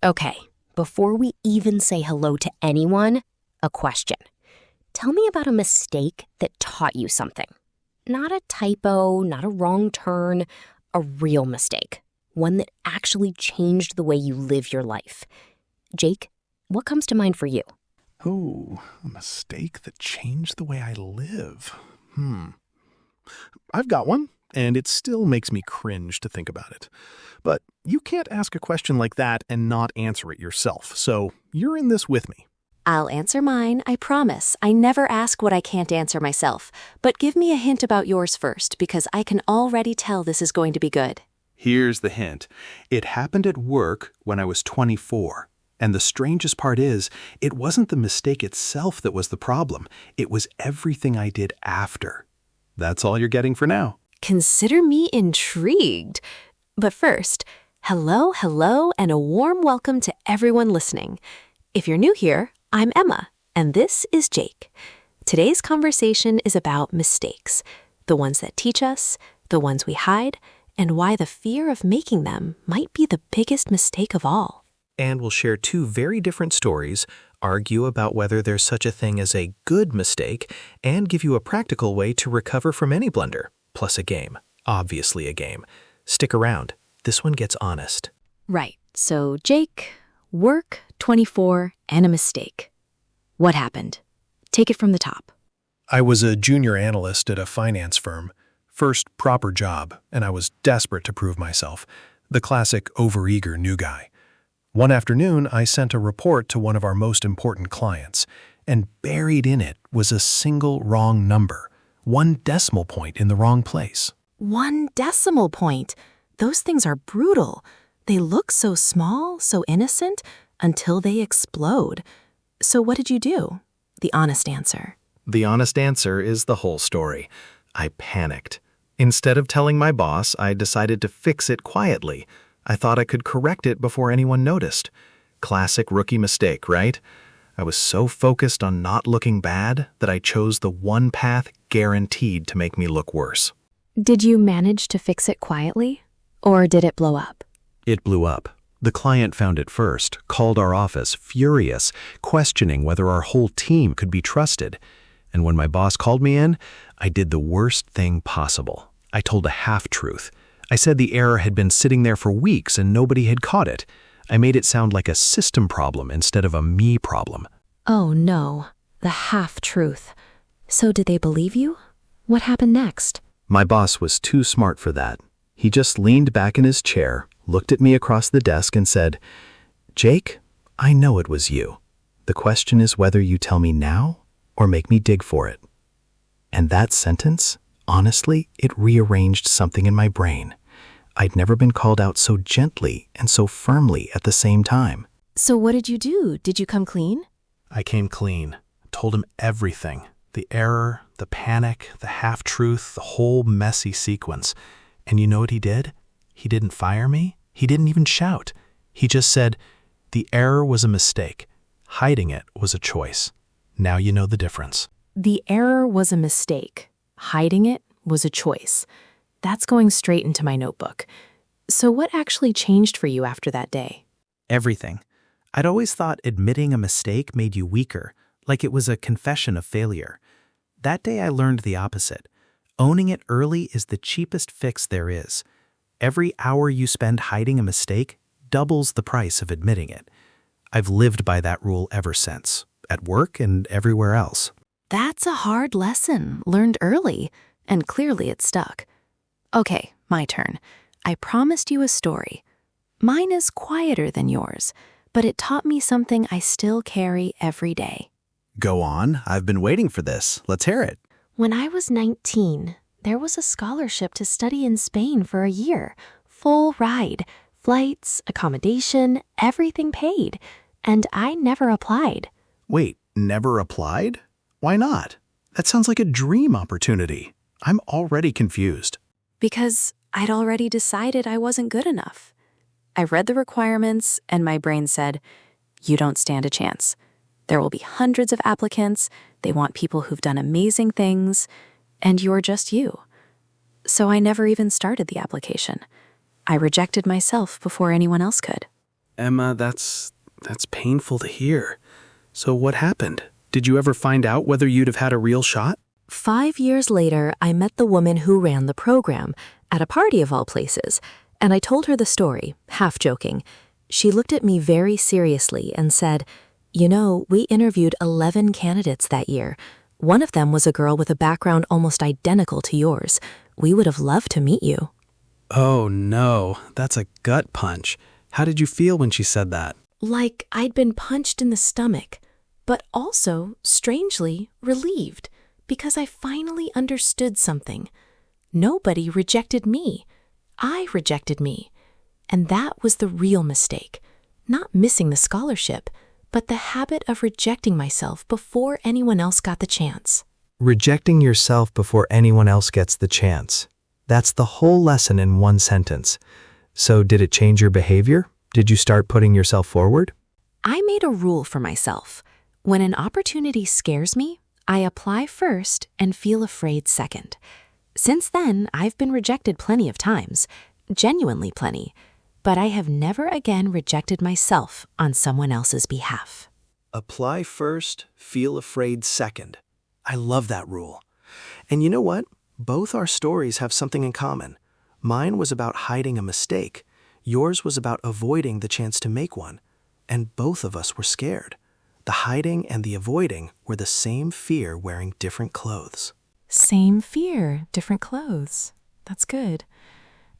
Okay, before we even say hello to anyone, a question. Tell me about a mistake that taught you something. Not a typo, not a wrong turn, a real mistake. One that actually changed the way you live your life. Jake, what comes to mind for you? Oh, a mistake that changed the way I live. I've got one, and it still makes me cringe to think about it. But you can't ask a question like that and not answer it yourself, so you're in this with me. I'll answer mine, I promise. I never ask what I can't answer myself. But give me a hint about yours first, because I can already tell this is going to be good. Here's the hint. It happened at work when I was 24. And the strangest part is, it wasn't the mistake itself that was the problem. It was everything I did after. That's all you're getting for now. Consider me intrigued. But first, hello, and a warm welcome to everyone listening. If you're new here, I'm Emma, and this is Jake. Today's conversation is about mistakes, the ones that teach us, the ones we hide, and why the fear of making them might be the biggest mistake of all. And we'll share two very different stories, argue about whether there's such a thing as a good mistake, and give you a practical way to recover from any blunder, plus a game. Obviously a game. Stick around. This one gets honest. Right, so Jake, work, 24, and a mistake. What happened? Take it from the top. I was a junior analyst at a finance firm. First proper job, and I was desperate to prove myself. The classic overeager new guy. One afternoon, I sent a report to one of our most important clients, and buried in it was a single wrong number, 1 decimal point in the wrong place. 1 decimal point. Those things are brutal. They look so small, so innocent, until they explode. So what did you do? The honest answer. The honest answer is the whole story. I panicked. Instead of telling my boss, I decided to fix it quietly. I thought I could correct it before anyone noticed. Classic rookie mistake, right? I was so focused on not looking bad that I chose the one path guaranteed to make me look worse. Did you manage to fix it quietly? Or did it blow up? It blew up. The client found it first, called our office, furious, questioning whether our whole team could be trusted. And when my boss called me in, I did the worst thing possible. I told a half-truth. I said the error had been sitting there for weeks and nobody had caught it. I made it sound like a system problem instead of a me problem. Oh no, the half-truth. So did they believe you? What happened next? My boss was too smart for that. He just leaned back in his chair, looked at me across the desk and said, "Jake, I know it was you. The question is whether you tell me now or make me dig for it." And that sentence, honestly, it rearranged something in my brain. I'd never been called out so gently and so firmly at the same time. So what did you do? Did you come clean? I came clean, told him everything. The error, the panic, the half-truth, the whole messy sequence. And you know what he did? He didn't fire me. He didn't even shout. He just said, "The error was a mistake. Hiding it was a choice. Now you know the difference." The error was a mistake. Hiding it was a choice. That's going straight into my notebook. So what actually changed for you after that day? Everything. I'd always thought admitting a mistake made you weaker, like it was a confession of failure. That day I learned the opposite. Owning it early is the cheapest fix there is. Every hour you spend hiding a mistake doubles the price of admitting it. I've lived by that rule ever since, at work and everywhere else. That's a hard lesson, learned early, and clearly it stuck. Okay, my turn. I promised you a story. Mine is quieter than yours, but it taught me something I still carry every day. Go on, I've been waiting for this. Let's hear it. When I was 19, there was a scholarship to study in Spain for a year. Full ride, flights, accommodation, everything paid. And I never applied. Wait, never applied? Why not? That sounds like a dream opportunity. I'm already confused. Because I'd already decided I wasn't good enough. I read the requirements, and my brain said, "You don't stand a chance. There will be hundreds of applicants, they want people who've done amazing things, and you're just you." So I never even started the application. I rejected myself before anyone else could. Emma, that's painful to hear. So what happened? Did you ever find out whether you'd have had a real shot? 5 years later, I met the woman who ran the program, at a party of all places, and I told her the story, half joking. She looked at me very seriously and said, "You know, we interviewed 11 candidates that year. One of them was a girl with a background almost identical to yours. We would have loved to meet you." Oh no, that's a gut punch. How did you feel when she said that? Like I'd been punched in the stomach, but also, strangely, relieved, because I finally understood something. Nobody rejected me. I rejected me. And that was the real mistake. Not missing the scholarship, but the habit of rejecting myself before anyone else got the chance. Rejecting yourself before anyone else gets the chance. That's the whole lesson in one sentence. So did it change your behavior? Did you start putting yourself forward? I made a rule for myself. When an opportunity scares me, I apply first and feel afraid second. Since then, I've been rejected plenty of times, genuinely plenty, but I have never again rejected myself on someone else's behalf. Apply first, feel afraid second. I love that rule. And you know what? Both our stories have something in common. Mine was about hiding a mistake. Yours was about avoiding the chance to make one. And both of us were scared. The hiding and the avoiding were the same fear wearing different clothes. Same fear, different clothes. That's good.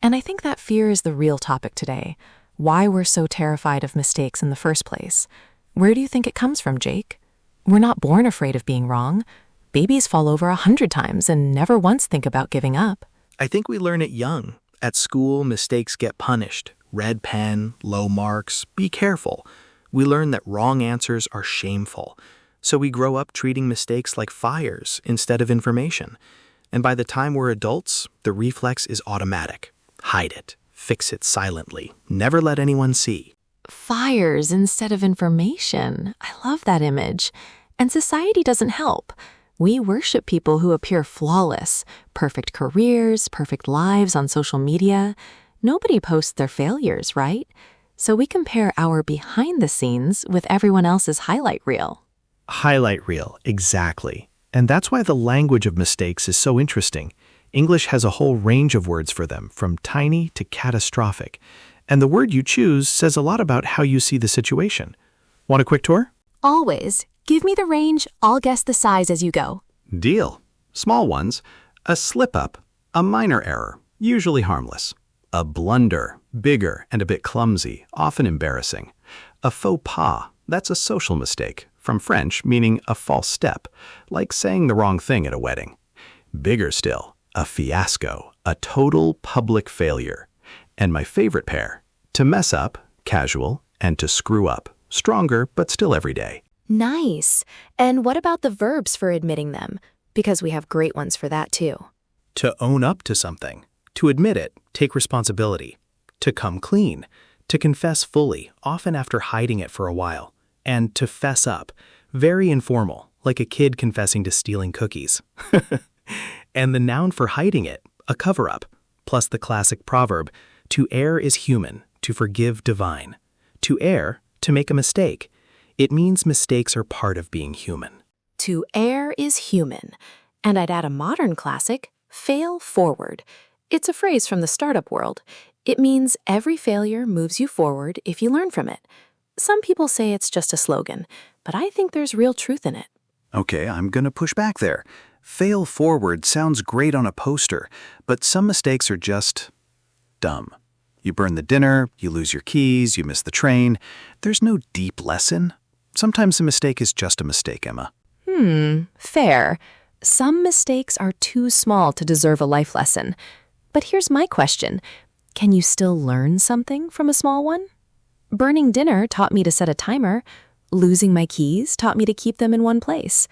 And I think that fear is the real topic today. Why we're so terrified of mistakes in the first place. Where do you think it comes from, Jake? We're not born afraid of being wrong. Babies fall over 100 times and never once think about giving up. I think we learn it young. At school, mistakes get punished. Red pen, low marks, be careful. We learn that wrong answers are shameful. So we grow up treating mistakes like fires instead of information. And by the time we're adults, the reflex is automatic. Hide it. Fix it silently. Never let anyone see. Fires instead of information. I love that image. And society doesn't help. We worship people who appear flawless, perfect careers, perfect lives on social media. Nobody posts their failures, right? So we compare our behind the scenes with everyone else's highlight reel. Highlight reel, exactly. And that's why the language of mistakes is so interesting. English has a whole range of words for them, from tiny to catastrophic. And the word you choose says a lot about how you see the situation. Want a quick tour? Always. Give me the range, I'll guess the size as you go. Deal. Small ones. A slip-up. A minor error. Usually harmless. A blunder. Bigger and a bit clumsy. Often embarrassing. A faux pas. That's a social mistake. From French, meaning a false step. Like saying the wrong thing at a wedding. Bigger still. A fiasco. A total public failure. And my favorite pair. To mess up. Casual. And to screw up. Stronger, but still everyday. Nice. And what about the verbs for admitting them? Because we have great ones for that too. To own up to something. To admit it, take responsibility. To come clean. To confess fully, often after hiding it for a while. And to fess up. Very informal, like a kid confessing to stealing cookies. And the noun for hiding it, a cover-up. Plus the classic proverb, to err is human, to forgive divine. To err, to make a mistake. It means mistakes are part of being human. To err is human. And I'd add a modern classic, fail forward. It's a phrase from the startup world. It means every failure moves you forward if you learn from it. Some people say it's just a slogan, but I think there's real truth in it. Okay, I'm going to push back there. Fail forward sounds great on a poster, but some mistakes are just dumb. You burn the dinner, you lose your keys, you miss the train. There's no deep lesson. Sometimes a mistake is just a mistake, Emma. Fair. Some mistakes are too small to deserve a life lesson. But here's my question. Can you still learn something from a small one? Burning dinner taught me to set a timer. Losing my keys taught me to keep them in one place.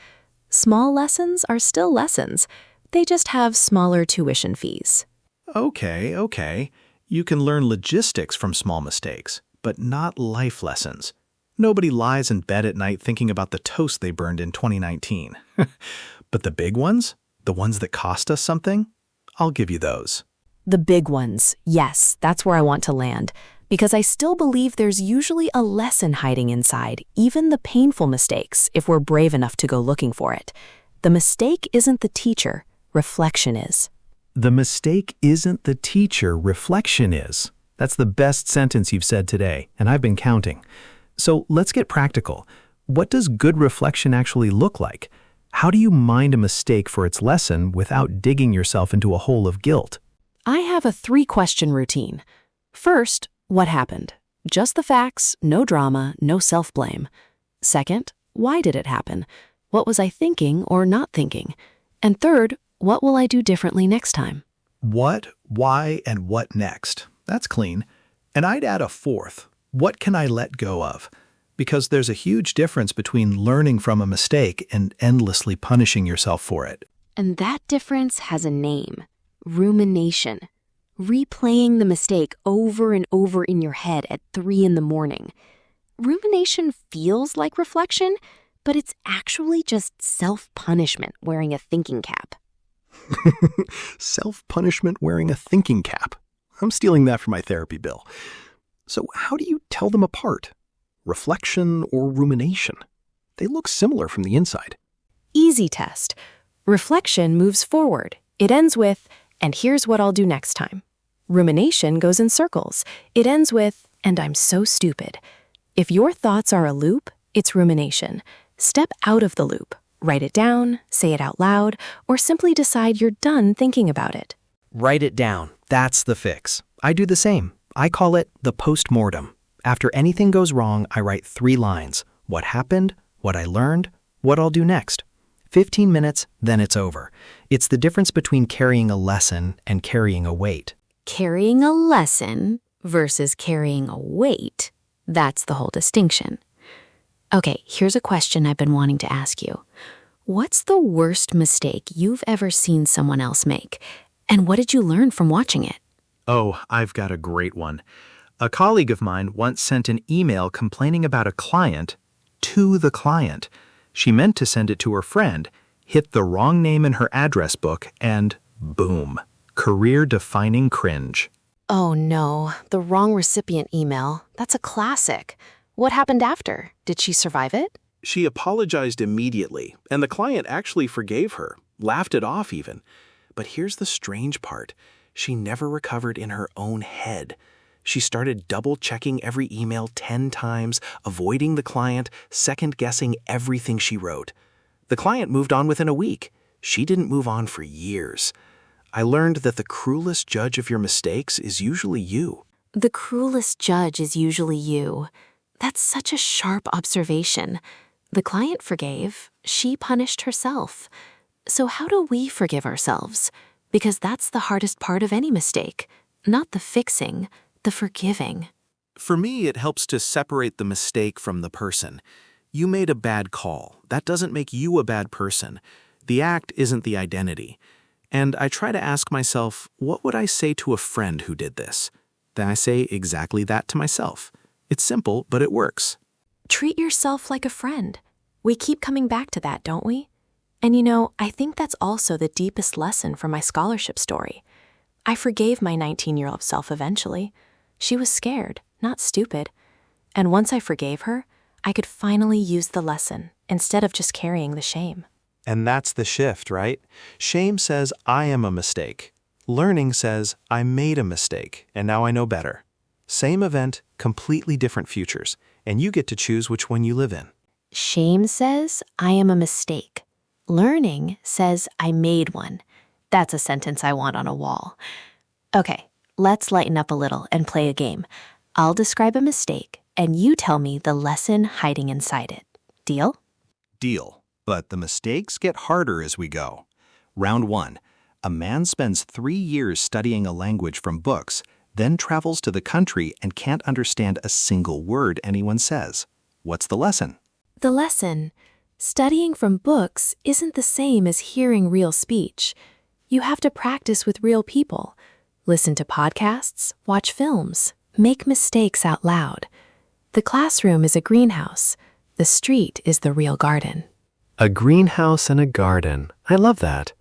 Small lessons are still lessons. They just have smaller tuition fees. Okay. You can learn logistics from small mistakes, but not life lessons. Nobody lies in bed at night thinking about the toast they burned in 2019. But the big ones, the ones that cost us something, I'll give you those. The big ones. Yes, that's where I want to land. because I still believe there's usually a lesson hiding inside, even the painful mistakes, if we're brave enough to go looking for it. The mistake isn't the teacher, reflection is. The mistake isn't the teacher, reflection is. That's the best sentence you've said today, and I've been counting. So let's get practical. What does good reflection actually look like? How do you mind a mistake for its lesson without digging yourself into a hole of guilt? I have a 3-question routine. First, what happened? Just the facts, no drama, no self-blame. Second, why did it happen? What was I thinking or not thinking? And third, what will I do differently next time? What, why, and what next? That's clean. And I'd add a fourth. What can I let go of? Because there's a huge difference between learning from a mistake and endlessly punishing yourself for it. And that difference has a name: rumination. Replaying the mistake over and over in your head at 3 a.m. Rumination feels like reflection, but it's actually just self-punishment wearing a thinking cap. Self-punishment wearing a thinking cap. I'm stealing that for my therapy bill. So how do you tell them apart? Reflection or rumination? They look similar from the inside. Easy test. Reflection moves forward. It ends with, and here's what I'll do next time. Rumination goes in circles. It ends with, and I'm so stupid. If your thoughts are a loop, it's rumination. Step out of the loop. Write it down, say it out loud, or simply decide you're done thinking about it. Write it down. That's the fix. I do the same. I call it the post-mortem. After anything goes wrong, I write 3 lines. What happened, what I learned, what I'll do next. 15 minutes, then it's over. It's the difference between carrying a lesson and carrying a weight. Carrying a lesson versus carrying a weight, that's the whole distinction. Okay, here's a question I've been wanting to ask you. What's the worst mistake you've ever seen someone else make? And what did you learn from watching it? Oh, I've got a great one. A colleague of mine once sent an email complaining about a client to the client. She meant to send it to her friend, hit the wrong name in her address book, and boom, career-defining cringe. Oh no, the wrong recipient email. That's a classic. What happened after? Did she survive it? She apologized immediately, and the client actually forgave her, laughed it off even. But here's the strange part. She never recovered in her own head. She started double-checking every email 10 times, avoiding the client, second-guessing everything she wrote. The client moved on within a week. She didn't move on for years. I learned that the cruelest judge of your mistakes is usually you. The cruelest judge is usually you. That's such a sharp observation. The client forgave. She punished herself. So how do we forgive ourselves? Because that's the hardest part of any mistake. Not the fixing, the forgiving. For me, it helps to separate the mistake from the person. You made a bad call. That doesn't make you a bad person. The act isn't the identity. And I try to ask myself, what would I say to a friend who did this? Then I say exactly that to myself. It's simple, but it works. Treat yourself like a friend. We keep coming back to that, don't we? And you know, I think that's also the deepest lesson from my scholarship story. I forgave my 19-year-old self eventually. She was scared, not stupid. And once I forgave her, I could finally use the lesson instead of just carrying the shame. And that's the shift, right? Shame says, I am a mistake. Learning says, I made a mistake, and now I know better. Same event, completely different futures, and you get to choose which one you live in. Shame says, I am a mistake. Learning says, I made one. That's a sentence I want on a wall. Okay, let's lighten up a little and play a game. I'll describe a mistake, and you tell me the lesson hiding inside it. Deal? Deal. But the mistakes get harder as we go. Round 1. A man spends 3 years studying a language from books, then travels to the country and can't understand a single word anyone says. What's the lesson? The lesson: studying from books isn't the same as hearing real speech. You have to practice with real people. Listen to podcasts, watch films, make mistakes out loud. The classroom is a greenhouse. The street is the real garden. A greenhouse and a garden. I love that.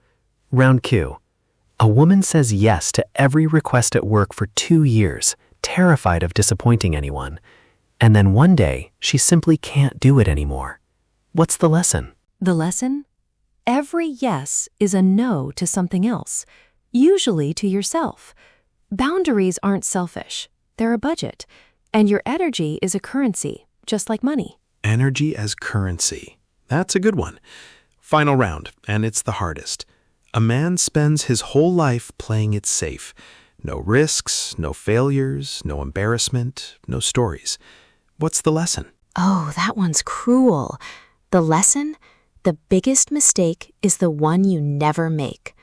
Round Q. A woman says yes to every request at work for 2 years, terrified of disappointing anyone. And then one day, she simply can't do it anymore. What's the lesson? The lesson? Every yes is a no to something else, usually to yourself. Boundaries aren't selfish. They're a budget. And your energy is a currency, just like money. Energy as currency. That's a good one. Final round, and it's the hardest. A man spends his whole life playing it safe. No risks, no failures, no embarrassment, no stories. What's the lesson? Oh, that one's cruel. The lesson? The biggest mistake is the one you never make.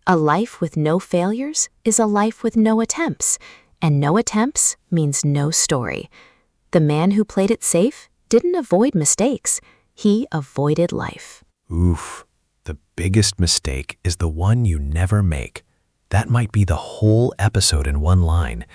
A life with no failures is a life with no attempts, and no attempts means no story. The man who played it safe didn't avoid mistakes. He avoided life. Oof. The biggest mistake is the one you never make. That might be the whole episode in one line.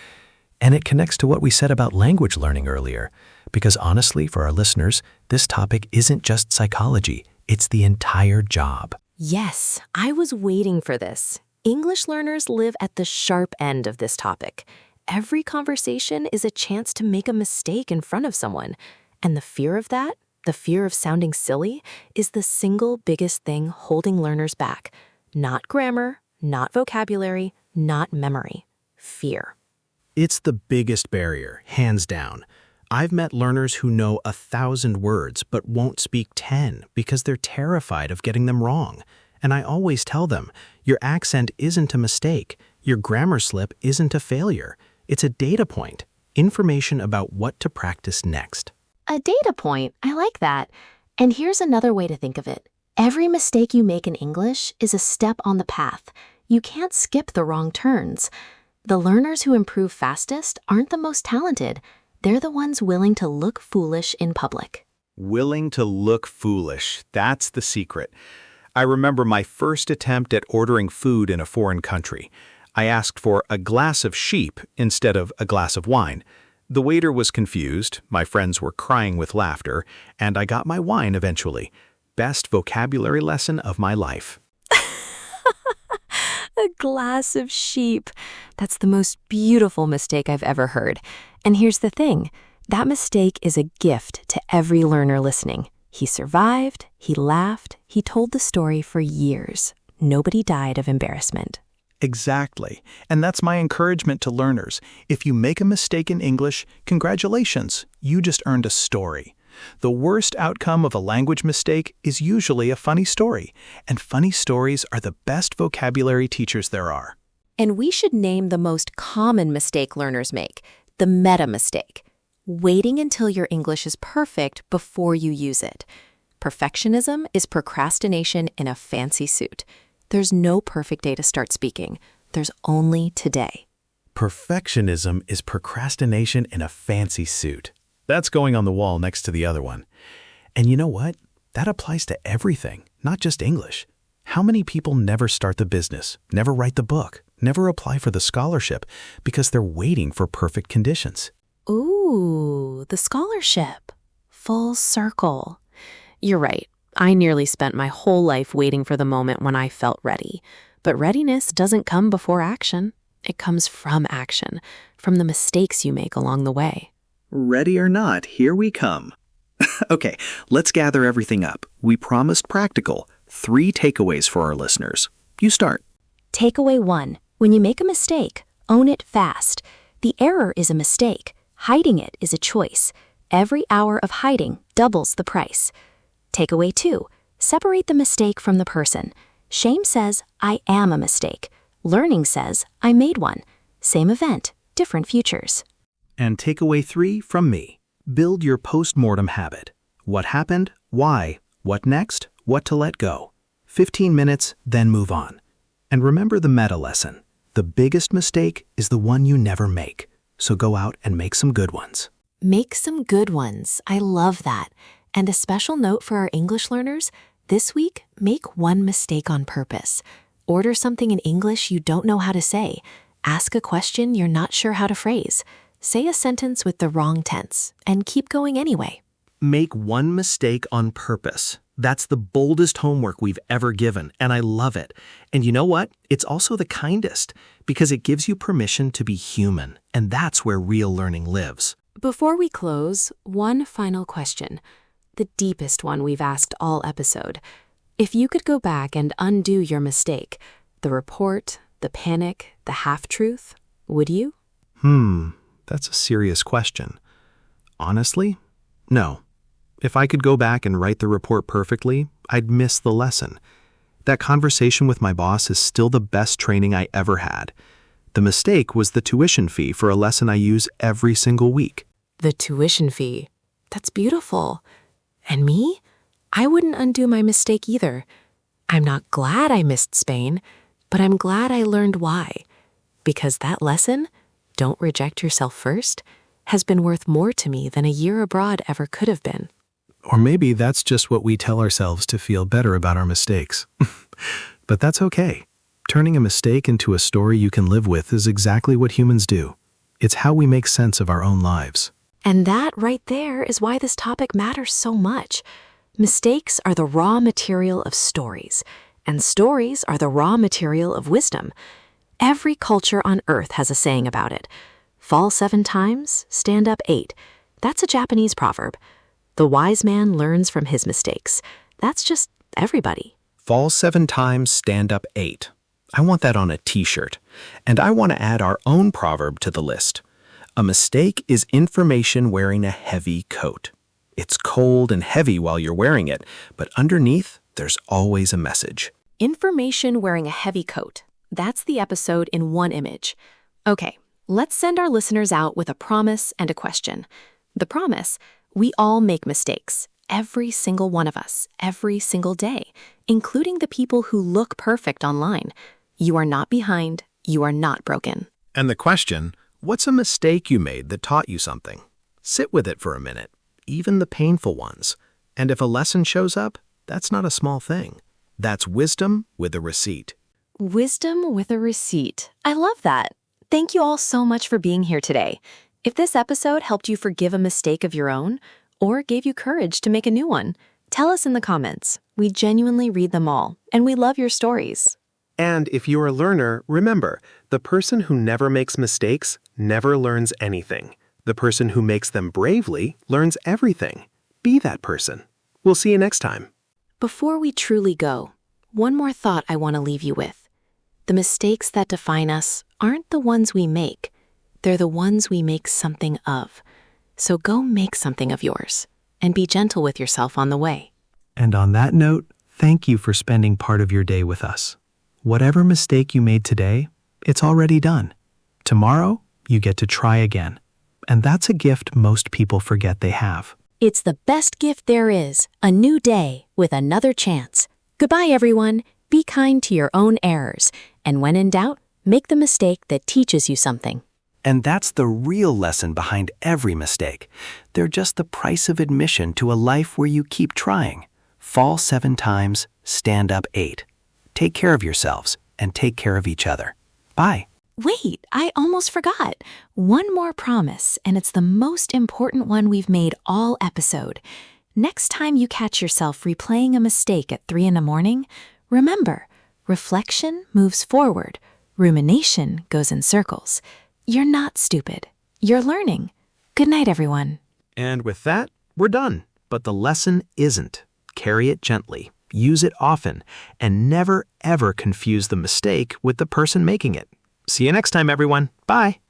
And it connects to what we said about language learning earlier. Because honestly, for our listeners, this topic isn't just psychology. It's the entire job. Yes, I was waiting for this. English learners live at the sharp end of this topic. Every conversation is a chance to make a mistake in front of someone. And the fear of that, the fear of sounding silly, is the single biggest thing holding learners back. Not grammar, not vocabulary, not memory. Fear. It's the biggest barrier, hands down. I've met learners who know 1,000 words but won't speak 10 because they're terrified of getting them wrong. And I always tell them, your accent isn't a mistake. Your grammar slip isn't a failure. It's a data point, information about what to practice next. A data point, I like that. And here's another way to think of it. Every mistake you make in English is a step on the path. You can't skip the wrong turns. The learners who improve fastest aren't the most talented. They're the ones willing to look foolish in public. Willing to look foolish. That's the secret. I remember my first attempt at ordering food in a foreign country. I asked for a glass of sheep instead of a glass of wine. The waiter was confused, my friends were crying with laughter, and I got my wine eventually. Best vocabulary lesson of my life. A glass of sheep. That's the most beautiful mistake I've ever heard. And here's the thing. That mistake is a gift to every learner listening. He survived, he laughed, he told the story for years. Nobody died of embarrassment. Exactly. And that's my encouragement to learners. If you make a mistake in English, congratulations. You just earned a story. The worst outcome of a language mistake is usually a funny story. And funny stories are the best vocabulary teachers there are. And we should name the most common mistake learners make, the meta mistake. Waiting until your English is perfect before you use it. Perfectionism is procrastination in a fancy suit. There's no perfect day to start speaking. There's only today. Perfectionism is procrastination in a fancy suit. That's going on the wall next to the other one. And you know what? That applies to everything, not just English. How many people never start the business, never write the book, never apply for the scholarship because they're waiting for perfect conditions? Ooh, the scholarship. Full circle. You're right. I nearly spent my whole life waiting for the moment when I felt ready. But readiness doesn't come before action. It comes from action, from the mistakes you make along the way. Ready or not, here we come. Okay, let's gather everything up. We promised practical. 3 takeaways for our listeners. You start. Takeaway 1. When you make a mistake, own it fast. The error is a mistake. Hiding it is a choice. Every hour of hiding doubles the price. Takeaway 2. Separate the mistake from the person. Shame says, I am a mistake. Learning says, I made one. Same event, different futures. And takeaway 3 from me. Build your post-mortem habit. What happened? Why? What next? What to let go? 15 minutes, then move on. And remember the meta lesson. The biggest mistake is the one you never make. So go out and make some good ones. Make some good ones. I love that. And a special note for our English learners, this week, make one mistake on purpose. Order something in English you don't know how to say. Ask a question you're not sure how to phrase. Say a sentence with the wrong tense, and keep going anyway. Make one mistake on purpose. That's the boldest homework we've ever given, and I love it. And you know what? It's also the kindest, because it gives you permission to be human, and that's where real learning lives. Before we close, one final question. The deepest one we've asked all episode. If you could go back and undo your mistake, the report, the panic, the half-truth, would you? That's a serious question. Honestly, no. If I could go back and write the report perfectly, I'd miss the lesson. That conversation with my boss is still the best training I ever had. The mistake was the tuition fee for a lesson I use every single week. The tuition fee. That's beautiful. And me? I wouldn't undo my mistake either. I'm not glad I missed Spain, but I'm glad I learned why. Because that lesson, don't reject yourself first, has been worth more to me than a year abroad ever could have been. Or maybe that's just what we tell ourselves to feel better about our mistakes. But that's okay. Turning a mistake into a story you can live with is exactly what humans do. It's how we make sense of our own lives. And that right there is why this topic matters so much. Mistakes are the raw material of stories, and stories are the raw material of wisdom. Every culture on earth has a saying about it. Fall 7 times, stand up 8. That's a Japanese proverb. The wise man learns from his mistakes. That's just everybody. Fall 7 times, stand up 8. I want that on a t-shirt. And I want to add our own proverb to the list. A mistake is information wearing a heavy coat. It's cold and heavy while you're wearing it, but underneath, there's always a message. Information wearing a heavy coat. That's the episode in one image. Okay, let's send our listeners out with a promise and a question. The promise: we all make mistakes, every single one of us, every single day, including the people who look perfect online. You are not behind, you are not broken. And the question: what's a mistake you made that taught you something? Sit with it for a minute, even the painful ones. And if a lesson shows up, that's not a small thing. That's wisdom with a receipt. Wisdom with a receipt. I love that. Thank you all so much for being here today. If this episode helped you forgive a mistake of your own, or gave you courage to make a new one, tell us in the comments. We genuinely read them all, and we love your stories. And if you're a learner, remember, the person who never makes mistakes never learns anything. The person who makes them bravely learns everything. Be that person. We'll see you next time. Before we truly go, one more thought I want to leave you with. The mistakes that define us aren't the ones we make. They're the ones we make something of. So go make something of yours, and be gentle with yourself on the way. And on that note, thank you for spending part of your day with us. Whatever mistake you made today, it's already done. Tomorrow, you get to try again. And that's a gift most people forget they have. It's the best gift there is, a new day with another chance. Goodbye, everyone. Be kind to your own errors. And when in doubt, make the mistake that teaches you something. And that's the real lesson behind every mistake. They're just the price of admission to a life where you keep trying. Fall 7 times, stand up 8. Take care of yourselves and take care of each other. Bye. Wait, I almost forgot. One more promise, and it's the most important one we've made all episode. Next time you catch yourself replaying a mistake at 3 in the morning, remember, reflection moves forward, rumination goes in circles. You're not stupid. You're learning. Good night, everyone. And with that, we're done. But the lesson isn't. Carry it gently, use it often, and never, ever confuse the mistake with the person making it. See you next time, everyone. Bye.